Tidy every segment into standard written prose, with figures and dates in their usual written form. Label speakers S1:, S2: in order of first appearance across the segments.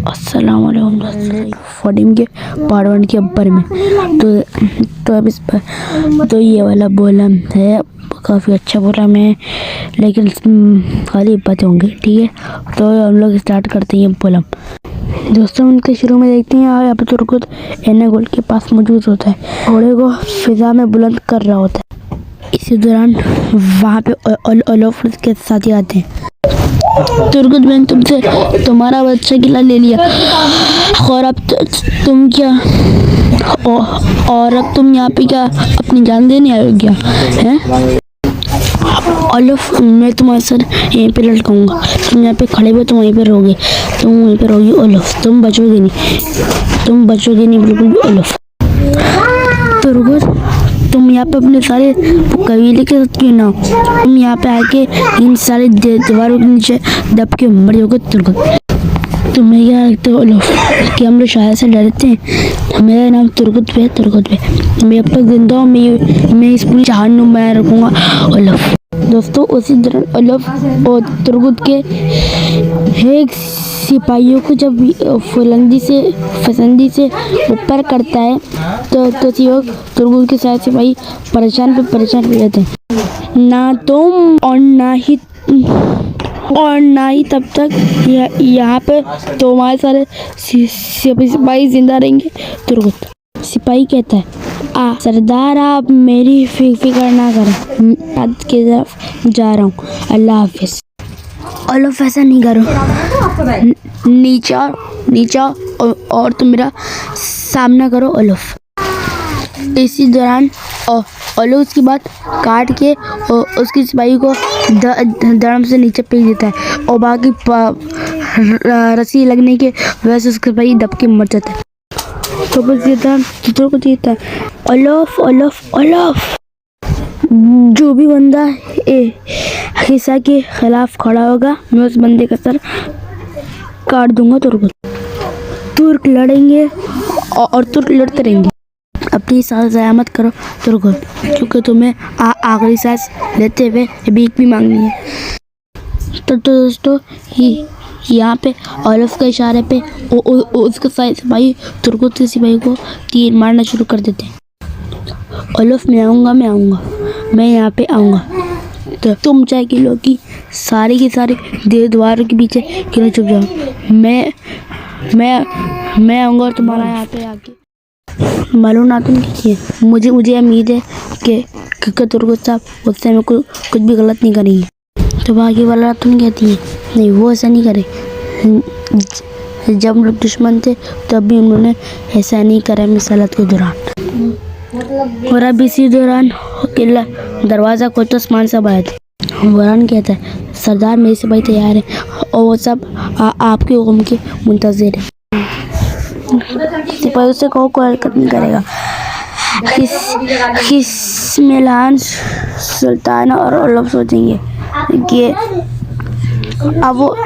S1: अस्सलाम वालेकुम दोस्तों, फॉर्डिंग के पार्ट 1 के ऊपर में तो अब इस पर तो ये वाला बोलम है, काफ़ी अच्छा बोलम है, लेकिन खाली बातें होंगी। ठीक है, तो हम लोग स्टार्ट करते हैं ये बोलम। दोस्तों उनके शुरू में देखते हैं यहाँ पे तुर्कुत एना गोल के पास मौजूद होता है, घोड़े को फिजा में बुलंद कर रहा होता है। इसी दौरान वहाँ पे ओलफ के साथी आते हैं। तुर्कुत मैंने तुमसे तुम्हारा बच्चा गिला ले लिया और अब तुम क्या और अब तुम यहाँ पे क्या अपनी जान देने आए हो क्या हैं? ओलफ, मैं तुम्हारे सर यहीं पे लटकाऊंगा, तुम यहाँ पे खड़े हुए, तुम वहीं पे रहोगे, ओलफ, तुम बचोगे नहीं बिल्कुल भी ओलफ। तुर्कुत, तुम यहाँ पे अपने सारे कबीले के साथ क्यों ना हो? तुम यहाँ पे आके इन सारे दीवारों के नीचे दब के मर जाओगे। तुर्कुत, तुम्हें क्या लगता है ओलफ कि हम लोग शायद से डरते हैं? मेरा नाम तुर्कुत पे है। मैं अब तक जिंदा हूँ, मैं इस पूरी जहानुम में रखूँगा ओलफ। दोस्तों उसी दौरान ओलफ और तुर्कुत के एक सिपाहियों को जब फसंदी से ऊपर करता है तो तुर्कुत के साथ सिपाही परेशान हो जाते हैं। ना तुम और ना ही तब तक यहाँ पे तुम्हारे सारे सिपाही जिंदा रहेंगे। तुर्कुत, सिपाही कहता है, सरदार आप मेरी फिक्र ना करें, आज की तरफ जा रहा हूँ, अल्लाह हाफिज। ओलफ, ऐसा नहीं करो, नीचा और तुम मेरा सामना करो ओलफ। इसी दौरान ओलफ उसकी बात काट के उसकी सिपाही को धड़म से नीचे फेंक देता है और बाकी रस्सी लगने के वजह से उसका सिपाही दब के मर जाता है। तो बस चित्रों को जीता है, ओलफ, जो भी बंदा हिस्सा के खिलाफ खड़ा होगा मैं उस बंदे का सर काट दूंगा। तुर्क लड़ेंगे और तुर्क लड़ते रहेंगे। अपनी सांस ज़ाया मत करो तुर्कुत, क्योंकि तुम्हें आखिरी सांस लेते हुए भीख भी मांगनी है। तो दोस्तों यहाँ पे ओलफ के इशारे पे उसके सिपाही तुर्कुत के सिपाही को तीर मारना शुरू कर देते हैं। ओलफ, मैं यहाँ पे आऊँगा, तो तुम चाहे किलो की सारी की सारी दीवारों के पीछे क्यों छुप जाओ, मैं आऊँगा और तुम्हारा यहाँ पे आके मालूम ना तुम कीजिए। मुझे उम्मीद है कि तुर्कुत साहब उससे में कुछ भी गलत नहीं करेंगे। तो बाकी वाला तुम कहती है, नहीं वो ऐसा नहीं करे, जब हम लोग दुश्मन थे तब भी उन्होंने ऐसा नहीं करा मिसालत के दौरान। और अब इसी दौरान किला दरवाज़ा खोलता आसमान सब आए थे। वरान कहता है, सरदार मेरे सिपाही तैयार है और वो सब आपके हुक्म के मुंतज़िर है। सिपाही से कोई हरकत नहीं करेगा। किस्मिलान सुल्तान और ओलफ सोचेंगे कि अब वो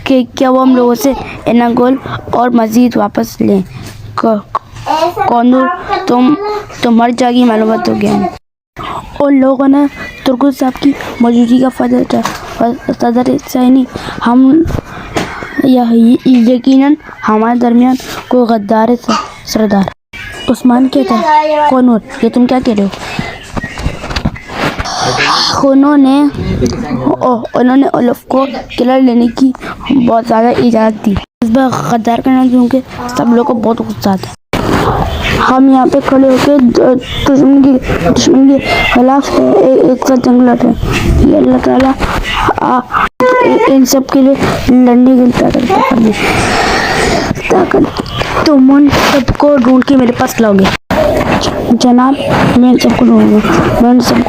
S1: क्या वो हम लोगों से एना गोल और मजीद वापस लें। कौनूर, तुम मर जाएगी, मालूमात हो गया। उन लोगों ने तुर्कुत साहब की मौजूदगी का सदर नहीं, हम यकीनन हमारे दरमियान कोई गद्दार है सरदार। उस्मान कहता है, कौनूर, ये तुम क्या कह रहे हो? उन्होंने ओलफ को किला लेने की बहुत ज़्यादा इजाज़त दी। इस बार गद्दार करना क्योंकि सब लोग को बहुत गुस्सा आता है। हम यहाँ पे खड़े होकर दुश्मन के खिलाफ एक साथ जंग लड़ रहे हैं। ये अल्लाह ताला इन सब के लिए लड़ने की ताकत तुम उन सबको ढूंढ के मेरे पास लाओगे। जनाब, मैं सबको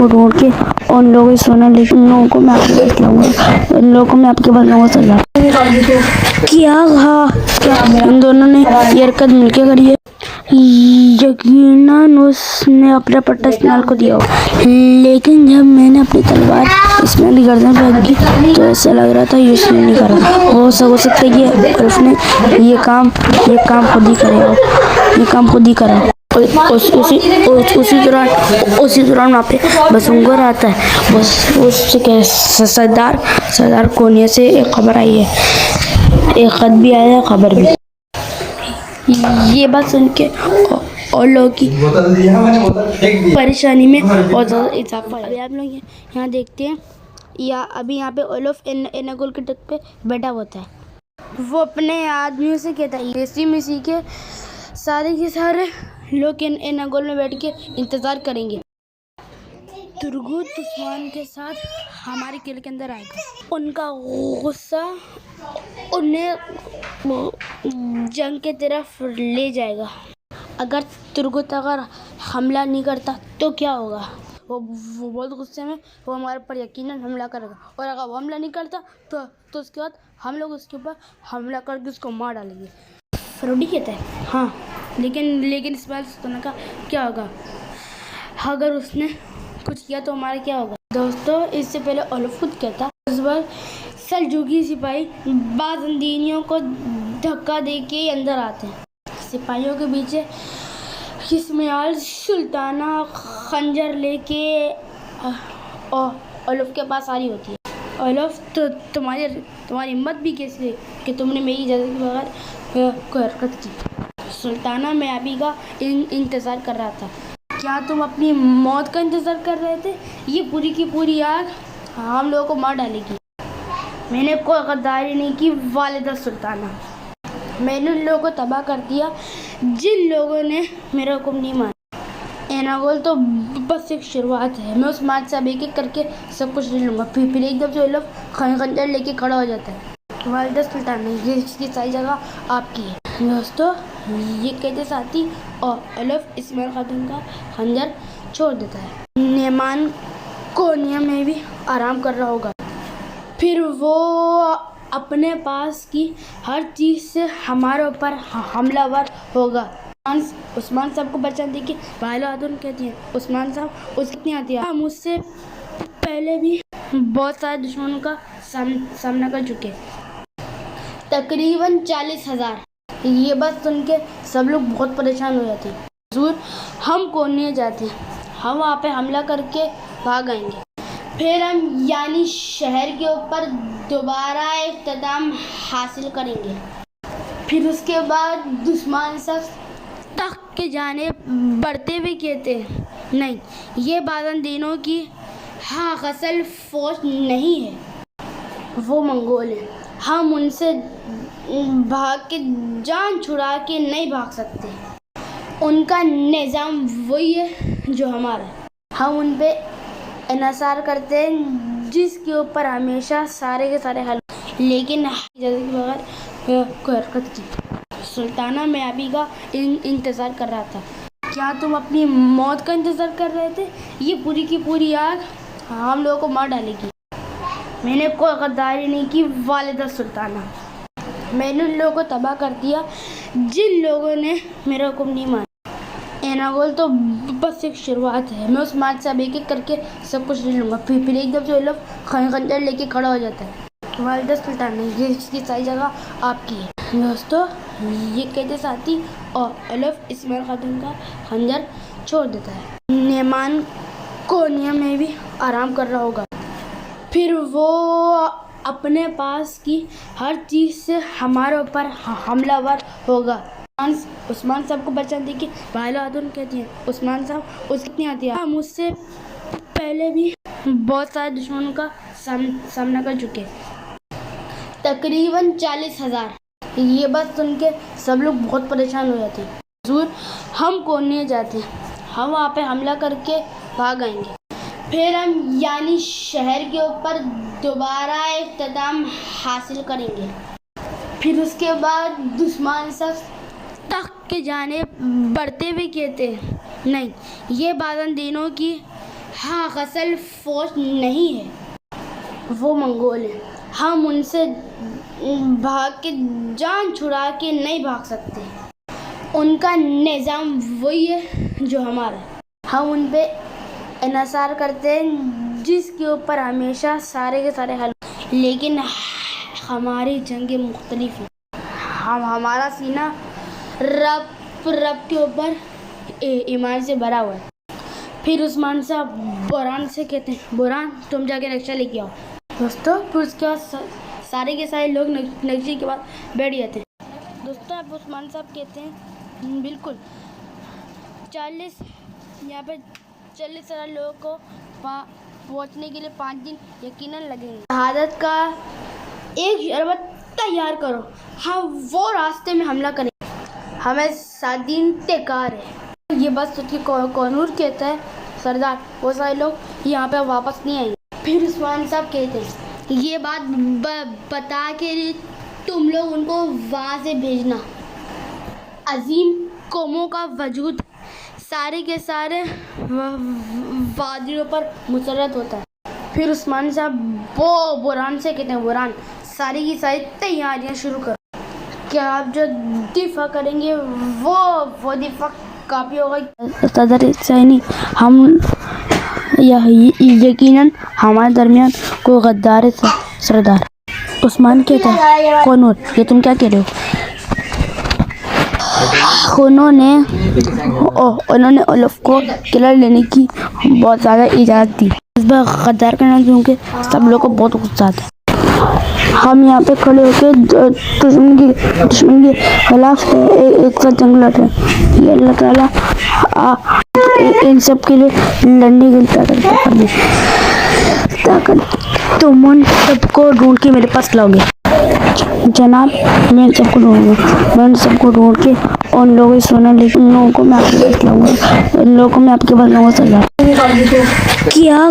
S1: ढूंढ के उन लोगों से सुना, लेकिन उन लोगों को मैं आपके पास लाऊंगा सरदार। क्या इन दोनों ने ये हरकत मिलकर करी है? यकीनन उसने अपना पट्टा इस्माइल को दिया हो, लेकिन जब मैंने अपनी तलवार इस्माइल की गर्दन पे रखी तो ऐसा लग रहा था ये उसने नहीं करा। हो सकता है ये उसने ये काम खुद ही करा। उसी दौरान वहाँ पे बसुंगर आता है। सरदार कोनिया से एक खबर आई है एक ख़त भी आया, खबर भी। ये बात सुन के और लोगों की परेशानी में और ज़्यादा इजाफा है। अभी आप लोग यहाँ देखते हैं, या अभी यहाँ पे ओलफ एनागोल के तट पे बैठा होता है। वो अपने आदमियों से कहता है, इसी में सी के सारे लोग एनागोल में बैठ के इंतज़ार करेंगे। तुर्गुत उस्मान के साथ हमारे किले के अंदर आएगा। उनका गुस्सा उन्हें जंग के तरफ ले जाएगा। अगर तुर्गुत हमला नहीं करता तो क्या होगा? वो बहुत गुस्से में वो हमारे पर यकीनन हमला करेगा, और अगर वो हमला नहीं करता तो उसके बाद हम लोग उसके ऊपर हमला करके उसको मार डालेंगे। फ्रोडी कहता है हाँ, लेकिन इस बार सुल्ताना का क्या होगा? अगर उसने कुछ किया तो हमारा क्या होगा? दोस्तों, इससे पहले ओलफ खुद कहता, उस बार सलजूकी सिपाही बाज़ंदीनियों को धक्का दे के अंदर आते हैं। सिपाहियों के पीछे किस्मयाल सुल्ताना खंजर लेके ओलफ के पास आ रही होती है। ओलफ, तो तुम्हारी हिम्मत भी कैसी है कि तुमने मेरी इजाज़त के बगैर कोई हरकत की? सुल्ताना मियाबी का इंतज़ार कर रहा था। क्या तुम अपनी मौत का इंतज़ार कर रहे थे? ये पूरी की पूरी आग हम लोगों को मार डालेगी। मैंने कोई गद्दारी नहीं की वालिदा सुल्ताना। मैंने उन लोगों को तबाह कर दिया जिन लोगों ने मेरा हुक्म नहीं माना। एनागोल तो बस एक शुरुआत है। मैं उस मार्च से अब एक एक करके सब कुछ ले लूँगा। फिर एकदम से ओलफ खंजर लेके खड़ा हो जाता है। वालिदा सुल्ताना, ये इसकी सारी जगह आपकी है। दोस्तों, ये कहते साथी और ओलफ इस्माइल खातून का खंजर छोड़ देता है। नेमान कोनिया में भी आराम कर रहा होगा। फिर वो अपने पास की हर चीज़ से हमारे ऊपर हमलावर होगा। उस्मान साहब को बचाने की वालिदा खातून कहती है, उस्मान साहब उसकी आती है। हम उससे पहले भी बहुत सारे दुश्मनों का सामना कर चुके, तकरीबन 40,000। ये बात सुन के सब लोग बहुत परेशान हो जाते हैं। हुजूर, हम कोनिया जाते हैं, हम वहाँ पे हमला करके भाग आएंगे। फिर हम यानी शहर के ऊपर दोबारा इख्तिताम हासिल करेंगे। फिर उसके बाद दुश्मन सब तक के जाने बढ़ते हुए कहते हैं, नहीं, ये बाज़ंदीनों की असल फौज नहीं है, वो मंगोल है। हम उनसे भाग के जान छुड़ा के नहीं भाग सकते। उनका निज़ाम वही है जो हमारा है। हम उन पे इन्हिसार करते हैं जिसके ऊपर हमेशा सारे के सारे हल, लेकिन इजाज़त के बगैर कोई हरकत की। सुल्ताना मियाबी का इंतज़ार कर रहा था। क्या तुम अपनी मौत का इंतज़ार कर रहे थे? ये पूरी की पूरी आग हम लोगों को मार डालेगी। मैंने कोई गद्दारी नहीं की वालिदा सुल्ताना। मैंने उन लोगों को तबाह कर दिया जिन लोगों ने मेरा हुक्म नहीं माना। एनागोल तो बस एक शुरुआत है। मैं उस मार्च से अब एक एक करके सब कुछ ले लूँगा। फिर एकदम से ओलफ खंजर लेके खड़ा हो जाता है। वालिदा सुल्ताना, ये इसकी सारी जगह आपकी है। दोस्तों, ये कहते साथी और ओलफ इस्माइल खातून का खंजर छोड़ देता है। नेमान कोनिया में भी आराम कर रहा होगा। फिर वो अपने पास की हर चीज़ से हमारे ऊपर हमलावर होगा। उस्मान साहब को बचाने की वालिदा खातून कहती है, उस्मान साहब उसकी आती है। हम उससे पहले भी बहुत सारे दुश्मनों का सामना कर चुके, तकरीबन 40,000। ये बात सुन के सब लोग बहुत परेशान हो जाते हैं। हुजूर, हम कोनिया जाते हैं, हम वहाँ पे हमला करके भाग आएंगे। फिर हम यानी शहर के ऊपर दोबारा इख्तिताम हासिल करेंगे। फिर उसके बाद दुश्मन सब तक के जाने बढ़ते हुए कहते हैं, नहीं, ये बाज़ंदीनों की असल फौज नहीं है, वो मंगोल है। हम उनसे भाग के जान छुड़ा के नहीं भाग सकते। उनका निज़ाम वही है जो हमारा है। हम उन पे इन्हिसार करते हैं जिसके ऊपर हमेशा सारे के सारे हल, लेकिन हमारी जंगें मुख्तलिफ हैं। हमारा सीना रब के ऊपर ईमान से भरा हुआ है। फिर उस्मान साहब बुरहान से कहते हैं, बुरहान, तुम जाके रक्षा लेके आओ। दोस्तों, फिर उसके बाद सारे के सारे लोग नक्शे के बाद बैठ जाते हैं। दोस्तों आप उस्मान साहब कहते हैं बिल्कुल 40 यहाँ पे 40,000 लोगों को पहुँचने के लिए 5 दिन यकीनन लगेंगे। शहादत का एक शरबत तैयार करो, हाँ वो रास्ते में हमला करेंगे, हमें 7 दिन तैयार है। ये बात सोच के कौनूर कहता है सरदार वो सारे लोग यहाँ पे वापस नहीं आएंगे। फिर उस्मान साहब कहते हैं ये बात बता के तुम लोग उनको वहाँ से भेजना। अजीम कौमों का वजूद सारे के सारे वादियों पर मुसर्रत होता है। फिर उस्मान साहब वो बुरान से कहते हैं बुरान सारी की सारी तैयारियां शुरू करो। क्या आप जो दिफा करेंगे वो दिफा काफ़ी होगा। सदर सैनी हम यकीनन हमारे दरमियान कोई गद्दार है सरदार। उस्मान कहता है कौन ये तुम क्या कह रहे हो। उन्होंने ओलफ को किला लेने की बहुत ज़्यादा इजाज़त दी। इस बार गद्दार करना क्योंकि सब लोग को बहुत गुस्सा आता है। हम यहाँ पे खड़े होकर दुश्मन के खिलाफ एक साथ जंग लड़ रहे हैं। ये अल्लाह ताला इन सब के लिए लड़ने की ताकत तुम उन सबको ढूंढ के मेरे पास लाओगे। जनाब मैं सबको ढूंढ के उन लोगों से सुना लेकिन उन लोगों को मैं आपके पास लाऊंगा। उन लोगों को मैं आपके पास लाऊंगा सरदार। क्या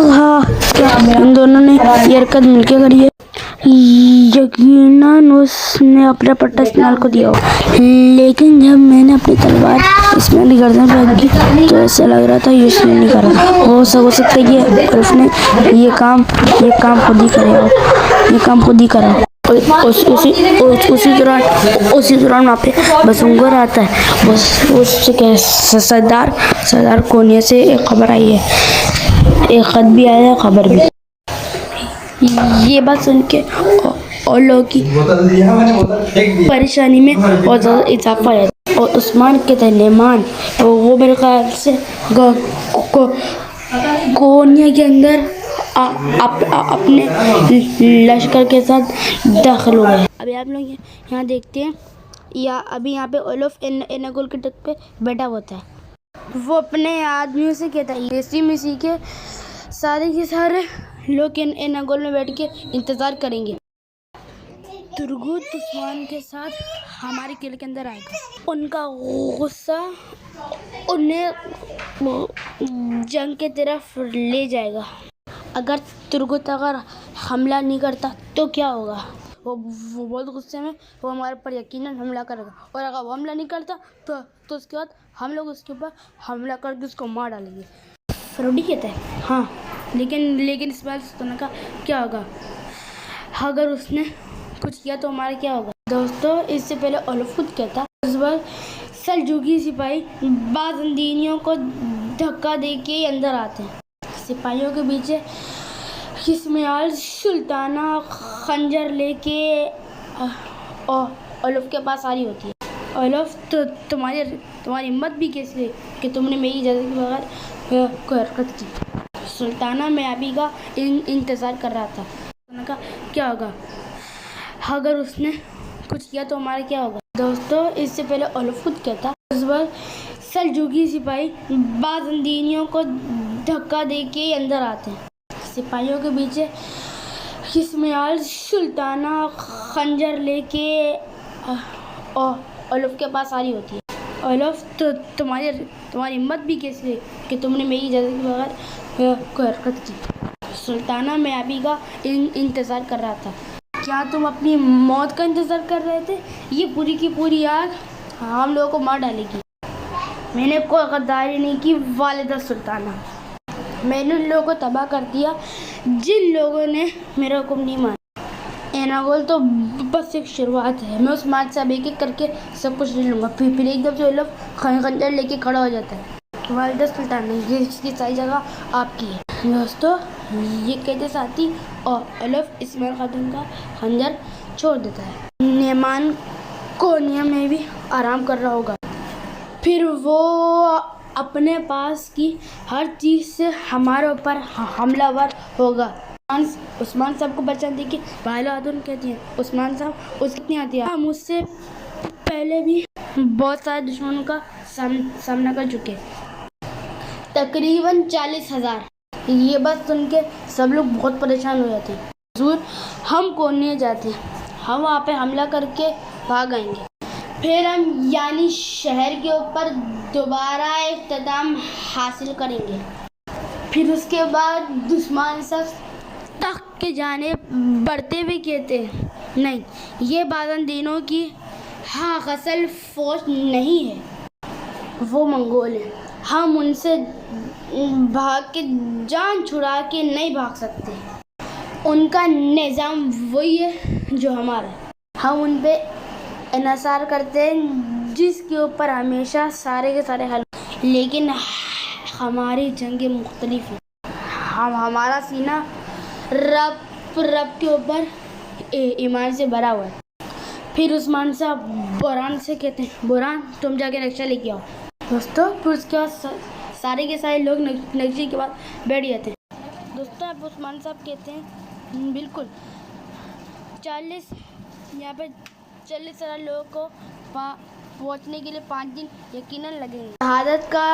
S1: इन दोनों ने ये हरकत मिलकर करी है। यकीनन उसने अपना पट्टा इस्माइल को दिया हो लेकिन जब मैंने अपनी तलवार इस्माइल की गर्दन पर रखी तो ऐसा लग रहा था ये उसने नहीं करा। हो सकता है कि उसने ये काम खुद ही करेगा। ये काम खुद ही करा। उसी दौरान वहाँ पे बसुंगर आता है। उससे क्या सरदार कोनिया से एक खबर आई है, एक खत भी आया है खबर भी। ये बात सुन के और लोगों की परेशानी में बहुत ज़्यादा इजाफा है। और उस्मान के तर्जमान वो मेरे ख्याल से कोनिया के अंदर अपने लश्कर के साथ दाखिल हो गए। अभी आप लोग यहाँ देखते हैं या अभी यहाँ पे ओलफ एनागोल के तट पे बैठा होता है। वो अपने आदमियों से कहता है देसी मिसी के सारे के सारे लोग एनागोल में बैठ के इंतज़ार करेंगे। तुर्गुत उस्मान के साथ हमारे किले के अंदर आएगा। उनका गुस्सा उन्हें जंग के तरफ ले जाएगा। अगर तुर्गुत हमला नहीं करता तो क्या होगा। वो बहुत गुस्से में वो हमारे पर यकीनन हमला करेगा और अगर वो हमला नहीं करता तो उसके बाद हम लोग उसके ऊपर हमला करके उसको मार डालेंगे। फरोडी कहता है हाँ लेकिन इस बार सुनने का क्या होगा। अगर उसने कुछ किया तो हमारा क्या होगा। दोस्तों इससे पहले ओलफ खुद कहता उस बार सलजूकी सिपाही बाज़ंदीनियों को धक्का दे के अंदर आते हैं। सिपाहियों के पीछे इस्माइल सुल्ताना खंजर लेके ओलफ के पास आ रही होती है। ओलफ तो तुम्हारी हिम्मत भी कैसे कि तुमने मेरी इजाज़त के बगैर कोई हरकत की। सुल्ताना मैं अभी का इंतज़ार कर रहा था। उन्होंने कहा क्या होगा। अगर उसने कुछ किया तो हमारा क्या होगा। दोस्तों इससे पहले ओलफ खुद कहता उस बार सलजूकी सिपाही बाज़ंदीनियों को धक्का दे के अंदर आते हैं। सिपाहियों के पीछे इस्माइल सुल्ताना खंजर लेके ओलफ के पास आ रही होती है। ओलफ तो तुम्हारी हिम्मत भी कैसे कि तुमने मेरी इजाज़त के बगैर कोई हरकत की। सुल्ताना मैं अभी का इंतज़ार कर रहा था। क्या तुम अपनी मौत का इंतज़ार कर रहे थे। ये पूरी की पूरी आग हम लोगों को मार डालेगी। मैंने कोई गद्दारी नहीं की वालिदा सुल्ताना। मैंने उन लोगों को तबाह कर दिया जिन लोगों ने मेरा हुक्म नहीं माना। एनागोल तो बस एक शुरुआत है। मैं उस मार्च से एक एक करके सब कुछ ले लूँगा। फिर एकदम से वो लोग खंजर लेके खड़ा हो जाता है। वालिदा सुल्ताना जिसकी सारी जगह आपकी है। दोस्तों ये कहते साथी और ओलफ इस्माइल खातून का खंजर छोड़ देता है। नेमान कोनिया में भी आराम कर रहा होगा। फिर वो अपने पास की हर चीज़ से हमारे ऊपर हमलावर होगा। उस्मान साहब को पहचान दी कि भाईला खातून कहती हैं। उस्मान साहब उसकी कितनी आती है। हम उससे पहले भी बहुत सारे दुश्मनों का सामना कर चुके, तकरीबन 40,000। ये बात सुन के सब लोग बहुत परेशान हो जाते हैं। हुजूर हम कौन नहीं जाते, हम वहाँ पे हमला करके भाग आएंगे, फिर हम यानी शहर के ऊपर दोबारा इख्तिताम हासिल करेंगे। फिर उसके बाद दुश्मन सब तक के जाने बढ़ते हुए कहते हैं, नहीं ये बाज़ानदीनों की असल फौज नहीं है, वो मंगोल है। हम उनसे भाग के जान छुड़ा के नहीं भाग सकते। उनका निज़ाम वही है जो हमारा है। हम उन पे इन्हिसार करते हैं जिसके ऊपर हमेशा सारे के सारे हल। लेकिन हमारी जंगें मुख्तलिफ हैं। हमारा सीना रब के ऊपर ईमान से भरा हुआ है। फिर उस्मान साहब बुरहान से कहते हैं, बुरहान तुम जाके नक्शा लेके आओ। दोस्तों फिर उसके बाद सारे के सारे लोग नक्शे के बाद बैठ जाते हैं। दोस्तों अब उस्मान साहब कहते हैं बिल्कुल 40 यहाँ पे 40,000 लोगों को पहुँचने के लिए 5 दिन यकीनन लगेंगे। शहादत का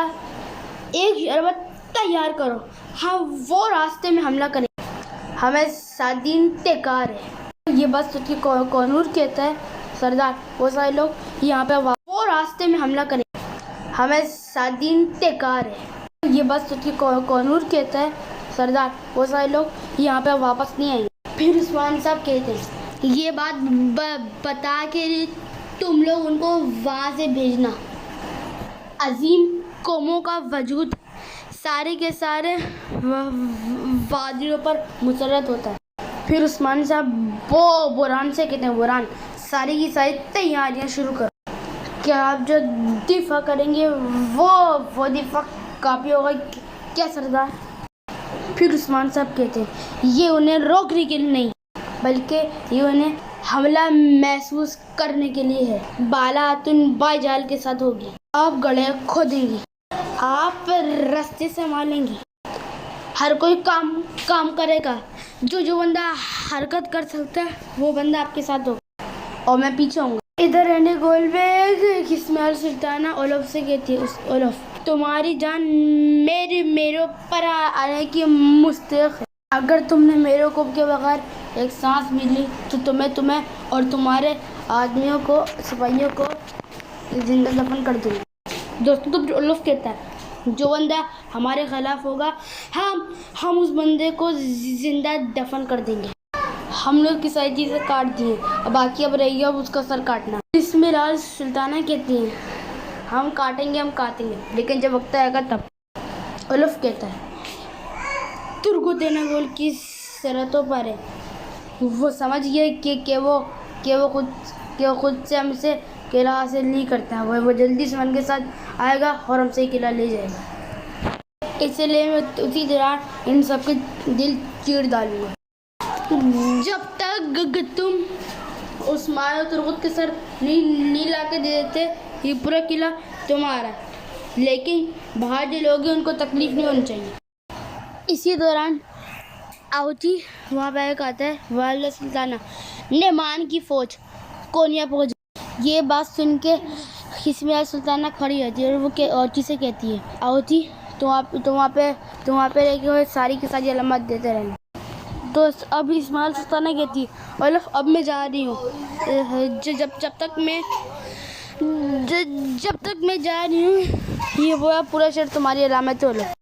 S1: एक शरबत तैयार करो, हम वो रास्ते में हमला करेंगे, हमें 7 दिन तैयार है। ये बात सोच के कौनूर कहता है, सरदार वो सारे लोग यहाँ पे वो रास्ते में हमला करेंगे, हमें 7 दिन तैयार है। ये बात सोच के कौनूर कहता है, सरदार वो सारे लोग यहाँ पे वापस नहीं आएंगे। फिर उस्मान साहब कहते हैं ये बात बता के तुम लोग उनको वहाँ से भेजना। अजीम कौमों का वजूद सारे के सारे वादियों पर मुसर्रत होता है। फिर उस्मान साहब वो बुरहान से कहते हैं, बुरहान सारी की सारी तैयारियां शुरू करो। क्या आप जो दिफा करेंगे वो दिफा काफ़ी होगा क्या सरदार? फिर उस्मान साहब कहते हैं ये उन्हें रोकने के लिए नहीं बल्कि ये उन्हें हमला महसूस करने के लिए है। बाला खातून बाईजाल के साथ होगी, आप गड्ढे खोदेंगी, आप रास्ते संभालेंगी, हर कोई काम करेगा। जो बंदा हरकत कर सकता है वो बंदा आपके साथ होगा और मैं पीछे होऊंगा। इधर रहने गोलबेग इस्माइल सुल्ताना ओलफ से कहती है, ओलफ तुम्हारी जान मेरे ऊपर आने की मुस्तहिक है। अगर तुमने मेरे को के बगैर एक सांस मिली तो तुम्हें और तुम्हारे आदमियों को सिपाहियों को जिंदा दफन कर दूंगा। दोस्तों तो ओलफ कहता है जो बंदा हमारे खिलाफ होगा हम उस बंदे को जिंदा दफन कर देंगे। हम लोग की सारी चीज़ें काट दिए, अब बाकी अब रही अब उसका सर काटना। इस्माइल सुल्ताना कहती हैं हम काटेंगे लेकिन जब वक्त आएगा तब। ओलफ कहता है तुर्को देना गोल की शरतों पर है। वो समझिए कि वो खुद से हमसे किला हासिल नहीं करता, वो जल्दी से मन के साथ आएगा और हमसे किला ले जाएगा। इसलिए मैं उसी दौरान इन सबके दिल चीर डालूंगा। जब तक तुम उस्मान और तुर्गुत के सर नहीं ला के दे देते ये पूरा किला तुम्हारा, लेकिन बाहर जो लोग हैं उनको तकलीफ नहीं होनी चाहिए। इसी दौरान आवती वहाँ पर एक आता है वालिद सुल्ताना नेमान की फ़ौज कोनिया पहुँच। ये बात सुन के इस्माइल सुल्ताना खड़ी होती है और वो औची से कहती है आवती तुम वहाँ पे रह के सारी की सारी अलामत देते रहना। तो अब इस्माइल सुल्ताना कहती है ओलफ अब मैं जा रही हूँ, जब तक मैं जा रही हूँ ये वो पूरा शहर तुम्हारी अलामत है ओलफ।